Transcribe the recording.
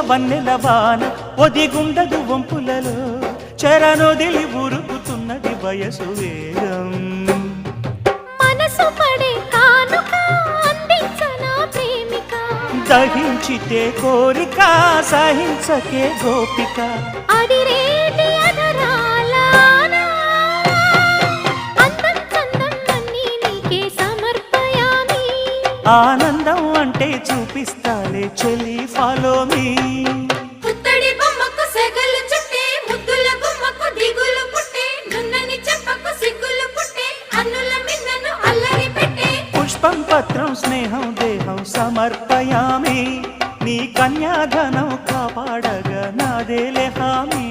వన్నెల వాన ఒదిగుండదు వంపులలో చరణొదిలి ఉరుకుతున్నది వయసు వేగం మనసు పడే కానుక అందించనా ప్రేమిక దహించితే కోరిక సహించకే గోపిక అడిరేటి అధరాల అందం చందం అన్నీ నీకే సమర్పయామి ఆనందం అంటే చూపిస్తాలే చెలి ఫాలో మీ పుత్తడి బొమ్మకు సెగలు చుట్టే ముద్దుల బొమ్మకు దిగులు పుట్టే నున్నని చెప్పకు సిగ్గులు పుట్టే అన్నుల మిన్నను అల్లరి పెట్టే పుష్పం పత్రం స్నేహం దేహం సమర్పయామి నీ కన్యాధనం కాపాడగా నాదేలే హామీ